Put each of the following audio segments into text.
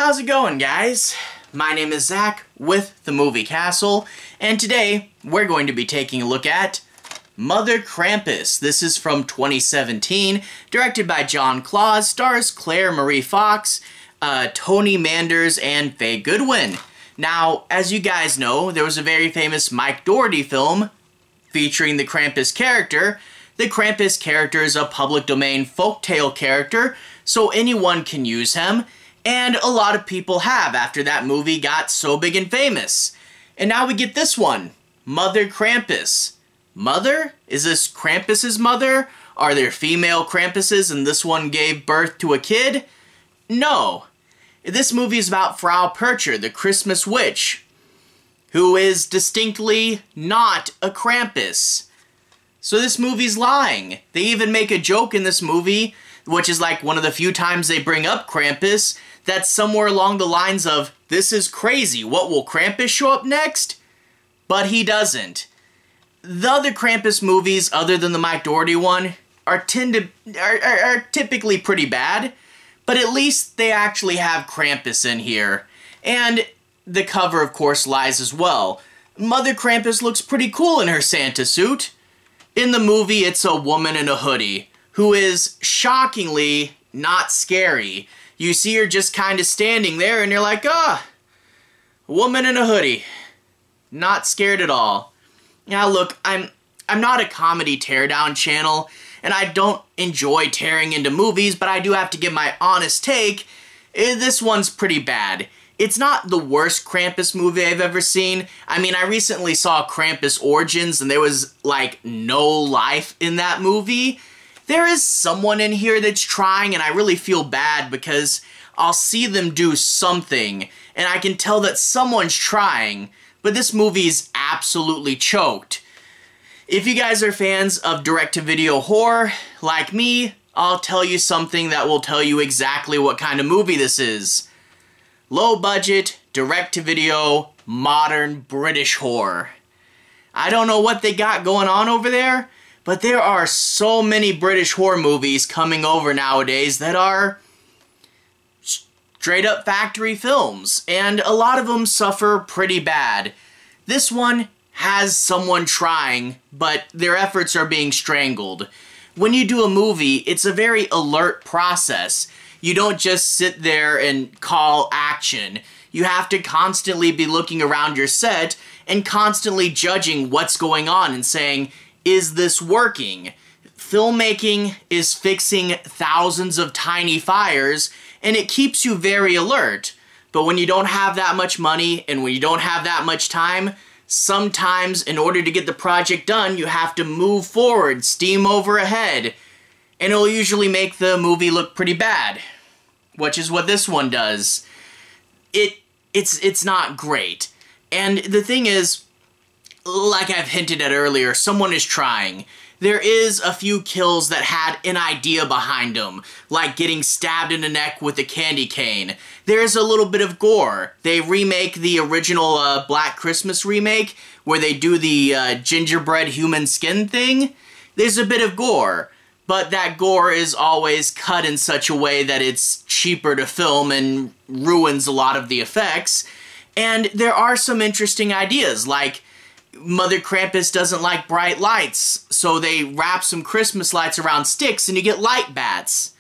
How's it going, guys? My name is Zach with the Movie Castle, and today we're going to be taking a look at Mother Krampus. This is from 2017, directed by James Klass, stars Claire Marie Fox, Tony Manders, and Faye Goodwin. Now, as you guys know, there was a very famous Mike Dougherty film featuring the Krampus character. The Krampus character is a public domain folktale character, so anyone can use him, and a lot of people have after that movie got so big and famous. And now we get this one, Mother Krampus. Mother? Is this Krampus's mother? Are there female Krampuses and this one gave birth to a kid? No. This movie is about Frau Percher, the Christmas witch, who is distinctly not a Krampus. So this movie's lying. They even make a joke in this movie, which is like one of the few times they bring up Krampus, that's somewhere along the lines of, this is crazy, what, will Krampus show up next? But he doesn't. The other Krampus movies, other than the Mike Dougherty one, are typically pretty bad, but at least they actually have Krampus in here. And the cover, of course, lies as well. Mother Krampus looks pretty cool in her Santa suit. In the movie, it's a woman in a hoodie, who is shockingly not scary. You see her just kind of standing there, and you're like, ah, a woman in a hoodie. Not scared at all. Now look, I'm not a comedy teardown channel, and I don't enjoy tearing into movies, but I do have to give my honest take. This one's pretty bad. It's not the worst Krampus movie I've ever seen. I mean, I recently saw Krampus Origins, and there was, like, no life in that movie. There is someone in here that's trying, and I really feel bad because I'll see them do something, and I can tell that someone's trying, but this movie's absolutely choked. If you guys are fans of direct-to-video horror, like me, I'll tell you something that will tell you exactly what kind of movie this is. Low-budget, direct-to-video, modern British horror. I don't know what they got going on over there, but there are so many British horror movies coming over nowadays that are straight-up factory films, and a lot of them suffer pretty bad. This one has someone trying, but their efforts are being strangled. When you do a movie, it's a very alert process. You don't just sit there and call action. You have to constantly be looking around your set and constantly judging what's going on and saying, is this working? Filmmaking is fixing thousands of tiny fires, and it keeps you very alert. But when you don't have that much money and when you don't have that much time, sometimes in order to get the project done, you have to move forward, steam over ahead, and it'll usually make the movie look pretty bad, which is what this one does. It's not great. And the thing is, like I've hinted at earlier, someone is trying. There is a few kills that had an idea behind them, like getting stabbed in the neck with a candy cane. There's a little bit of gore. They remake the original Black Christmas remake, where they do the gingerbread human skin thing. There's a bit of gore, but that gore is always cut in such a way that it's cheaper to film and ruins a lot of the effects. And there are some interesting ideas, like Mother Krampus doesn't like bright lights, so they wrap some Christmas lights around sticks and you get light bats.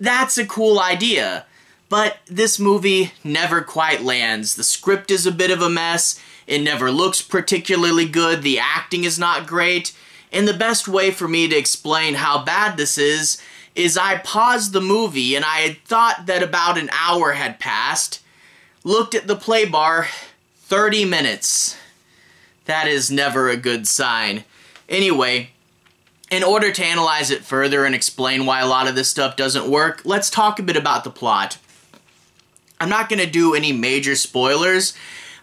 That's a cool idea, but this movie never quite lands. The script is a bit of a mess, it never looks particularly good, the acting is not great, and the best way for me to explain how bad this is I paused the movie and I had thought that about an hour had passed, looked at the play bar, 30 minutes. That is never a good sign. Anyway, in order to analyze it further and explain why a lot of this stuff doesn't work, let's talk a bit about the plot. I'm not going to do any major spoilers.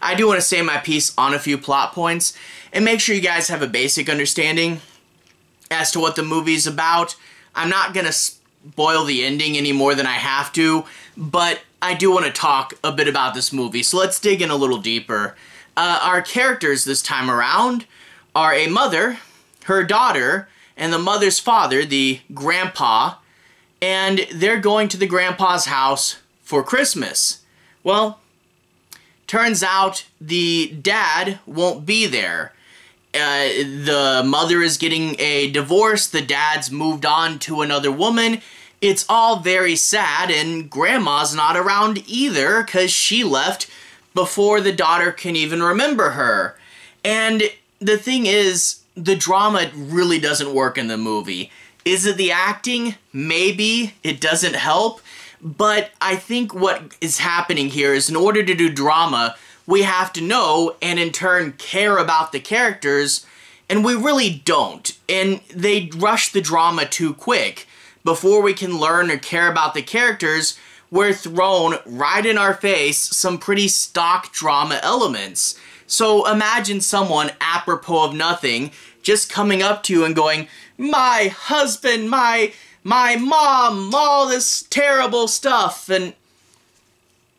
I do want to say my piece on a few plot points and make sure you guys have a basic understanding as to what the movie's about. I'm not going to spoil the ending any more than I have to, but I do want to talk a bit about this movie, so let's dig in a little deeper. Our characters this time around are a mother, her daughter, and the mother's father, the grandpa, and they're going to the grandpa's house for Christmas. Well, turns out the dad won't be there. The mother is getting a divorce, the dad's moved on to another woman. It's all very sad, and grandma's not around either because she left before the daughter can even remember her. And the thing is, the drama really doesn't work in the movie. Is it the acting? Maybe. It doesn't help. But I think what is happening here is in order to do drama, we have to know and in turn care about the characters, and we really don't. And they rush the drama too quick. Before we can learn or care about the characters, we're thrown right in our face some pretty stock drama elements. So imagine someone, apropos of nothing, just coming up to you and going, "My husband, my mom, all this terrible stuff," and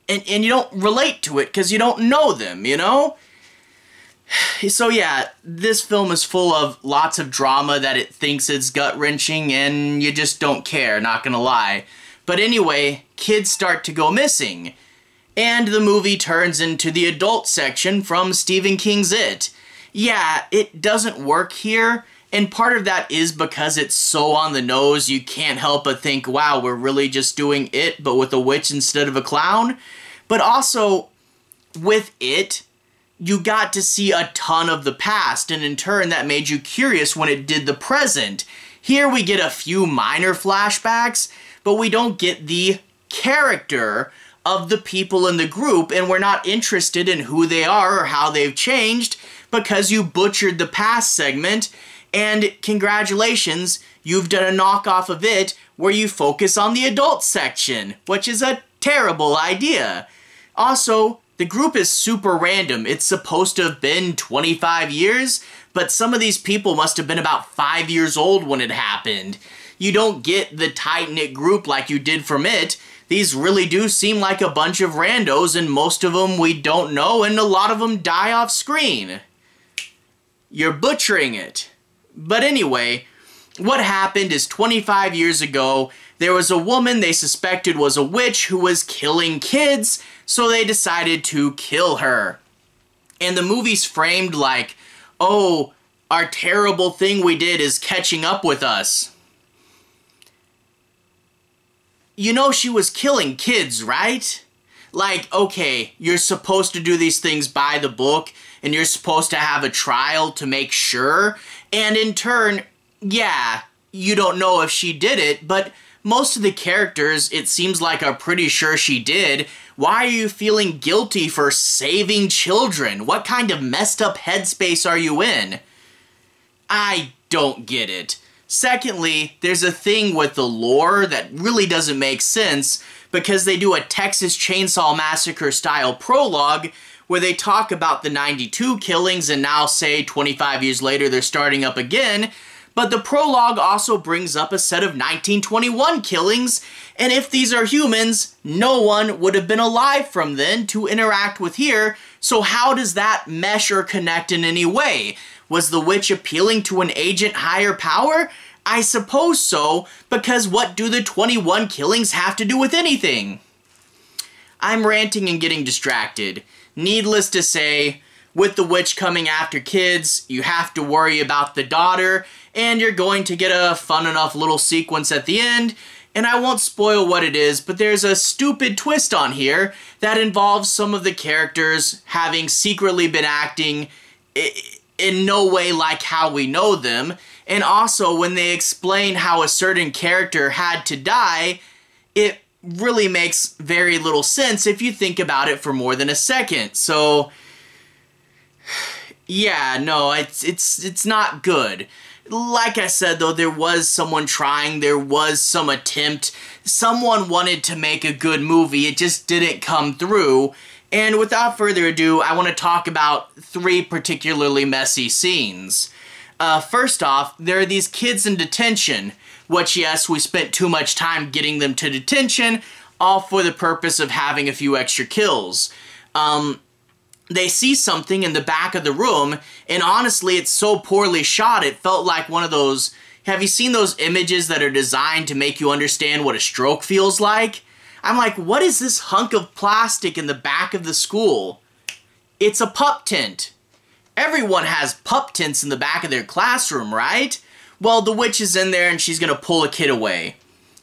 you don't relate to it because you don't know them, you know? So yeah, this film is full of lots of drama that it thinks it's gut-wrenching, and you just don't care, not gonna lie. But anyway, kids start to go missing, and the movie turns into the adult section from Stephen King's It. Yeah, it doesn't work here, and part of that is because it's so on the nose, you can't help but think, wow, we're really just doing It, but with a witch instead of a clown. But also, with It, you got to see a ton of the past, and in turn that made you curious when it did the present. Here we get a few minor flashbacks, but we don't get the character of the people in the group, and we're not interested in who they are or how they've changed because you butchered the past segment, and congratulations, you've done a knockoff of It where you focus on the adult section, which is a terrible idea. Also, the group is super random. It's supposed to have been 25 years, but some of these people must have been about 5 years old when it happened. You don't get the tight-knit group like you did from It. These really do seem like a bunch of randos, and most of them we don't know, and a lot of them die off screen. You're butchering it. But anyway, what happened is 25 years ago, there was a woman they suspected was a witch who was killing kids, so they decided to kill her. And the movie's framed like, oh, our terrible thing we did is catching up with us. You know she was killing kids, right? Like, okay, you're supposed to do these things by the book, and you're supposed to have a trial to make sure, and in turn, yeah, you don't know if she did it, but most of the characters, it seems like, are pretty sure she did. Why are you feeling guilty for saving children? What kind of messed up headspace are you in? I don't get it. Secondly, there's a thing with the lore that really doesn't make sense because they do a Texas Chainsaw Massacre style prologue where they talk about the 92 killings and now say 25 years later they're starting up again. But the prologue also brings up a set of 1921 killings, and if these are humans, no one would have been alive from then to interact with here, so how does that mesh or connect in any way? Was the witch appealing to an ancient higher power? I suppose so, because what do the 21 killings have to do with anything? I'm ranting and getting distracted. Needless to say, with the witch coming after kids, you have to worry about the daughter, and you're going to get a fun enough little sequence at the end, and I won't spoil what it is, but there's a stupid twist on here that involves some of the characters having secretly been acting in no way like how we know them, and also when they explain how a certain character had to die, it really makes very little sense if you think about it for more than a second. So yeah, no, it's not good. Like I said, though, there was someone trying, there was some attempt, someone wanted to make a good movie, it just didn't come through, and without further ado, I want to talk about 3 particularly messy scenes. First off, there are these kids in detention, which, yes, we spent too much time getting them to detention, all for the purpose of having a few extra kills. They see something in the back of the room, and honestly, it's so poorly shot, it felt like one of those... Have you seen those images that are designed to make you understand what a stroke feels like? I'm like, what is this hunk of plastic in the back of the school? It's a pup tent. Everyone has pup tents in the back of their classroom, right? Well, the witch is in there and she's gonna pull a kid away.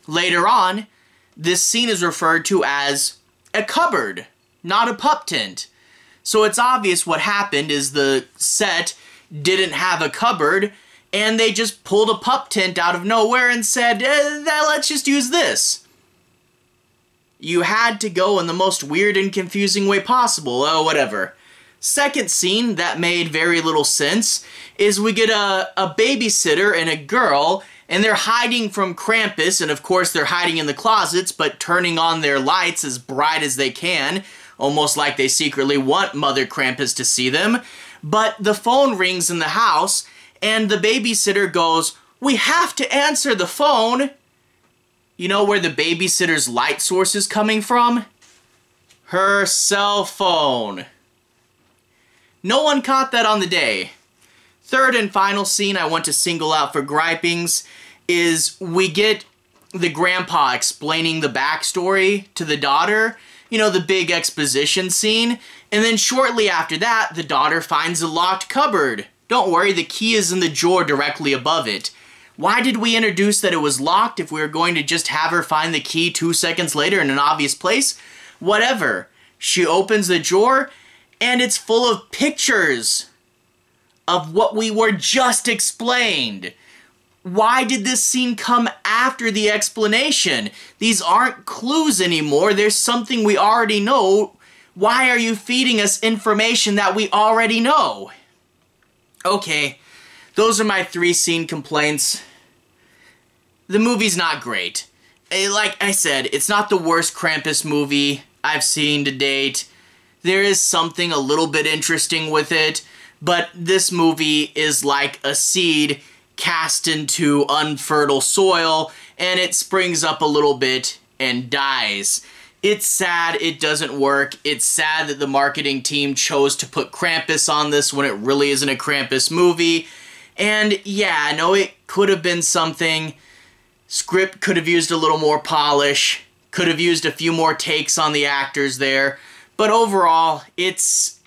Later on, this scene is referred to as a cupboard, not a pup tent. So it's obvious what happened is the set didn't have a cupboard and they just pulled a pup tent out of nowhere and said, let's just use this. You had to go in the most weird and confusing way possible. Oh, whatever. Second scene that made very little sense is we get a babysitter and a girl, and they're hiding from Krampus, and of course they're hiding in the closets, but turning on their lights as bright as they can, almost like they secretly want Mother Krampus to see them. But the phone rings in the house, and the babysitter goes, "We have to answer the phone." You know where the babysitter's light source is coming from? Her cell phone. No one caught that on the day. Third and final scene I want to single out for gripings is we get the grandpa explaining the backstory to the daughter, you know, the big exposition scene, and then shortly after that, the daughter finds a locked cupboard. Don't worry, the key is in the drawer directly above it. Why did we introduce that it was locked if we were going to just have her find the key 2 seconds later in an obvious place? Whatever. She opens the drawer, and it's full of pictures of what we were just explained. Why did this scene come after the explanation? These aren't clues anymore. There's something we already know. Why are you feeding us information that we already know? Okay, those are my 3 scene complaints. The movie's not great. Like I said, it's not the worst Krampus movie I've seen to date. There is something a little bit interesting with it, but this movie is like a seed cast into unfertile soil, and it springs up a little bit and dies. It's sad it doesn't work. It's sad that the marketing team chose to put Krampus on this when it really isn't a Krampus movie. And yeah, I know it could have been something. Script could have used a little more polish, could have used a few more takes on the actors there. But overall, it's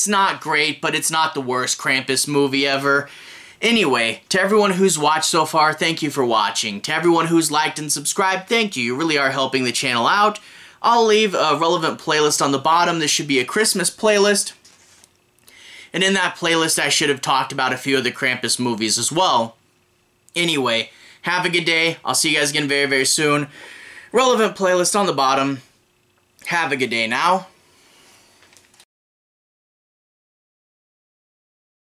not great, but it's not the worst Krampus movie ever. Anyway, to everyone who's watched so far, thank you for watching. To everyone who's liked and subscribed, thank you. You really are helping the channel out. I'll leave a relevant playlist on the bottom. This should be a Christmas playlist. And in that playlist, I should have talked about a few of the Krampus movies as well. Anyway, have a good day. I'll see you guys again very, very soon. Relevant playlist on the bottom. Have a good day now.